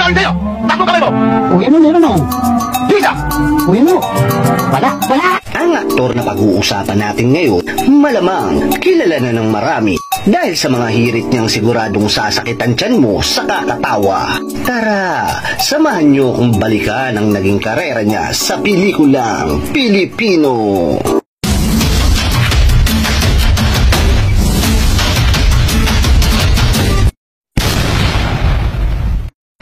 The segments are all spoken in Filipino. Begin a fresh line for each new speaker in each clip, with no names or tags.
gagawin sa'yo? Tatlong kamay mo!
Uy, ano meron o?
Bisa!
Uy, ano? Wala!
Ang aktor na pag-uusapan natin ngayon, malamang kilala na ng marami dahil sa mga hirit niyang siguradong sasakitan tiyan mo sa kakatawa. Tara, samahan niyo kung balikan ang naging karera niya sa pelikulang Pilipino.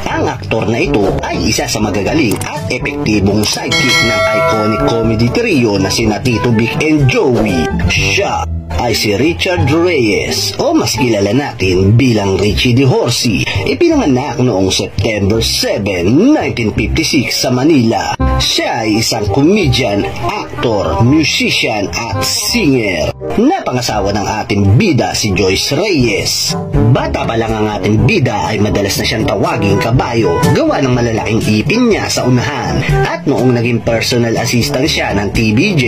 Ang aktor na ito ay isa sa magagaling at epektibong sidekick ng iconic comedy trio na sina Tito Vic and Joey. Siya ay si Richard Reyes o mas kilala natin bilang Richie De Horsey. Ipinanganak noong September 7, 1956 sa Manila. Siya ay isang comedian, actor, musician at singer. Napangasawa ng ating bida si Joyce Reyes. Bata pa lang ang ating bida ay madalas na siyang tawaging kabayo gawa ng malalaking ipin niya sa unahan. At noong naging personal assistant siya ng TVJ,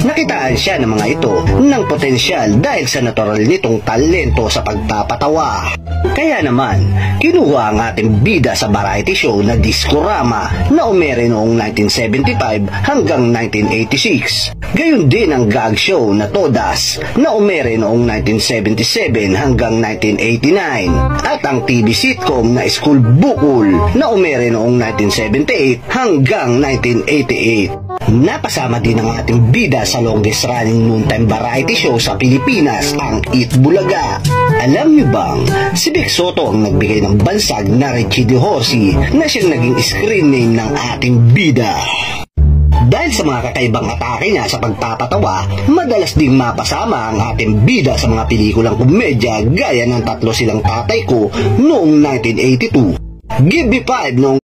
nakitaan siya ng mga ito ng potensyal dahil sa natural nitong talento sa pagpapatawa. Kaya naman, kinuha ang ating bida sa variety show na Discorama na umere noong 1975 hanggang 1986. Gayon din ang gag show na Todas na umere noong 1977 hanggang 1989 at ang TV sitcom na School Bukol na umere noong 1978 hanggang 1988. Napasama din ang ating bida sa longest running noontime variety show sa Pilipinas, ang Eat Bulaga. Alam niyo bang si Vic Soto ang nagbigay ng bansag na Richie De Horsey na siyang naging screen name ng ating bida? Dahil sa mga kakaibang atake niya sa pagpapatawa, madalas ding mapasama ang ating bida sa mga pelikulang komedya gaya ng Tatlo Silang Tatay Ko noong 1982, Give Me 5 noong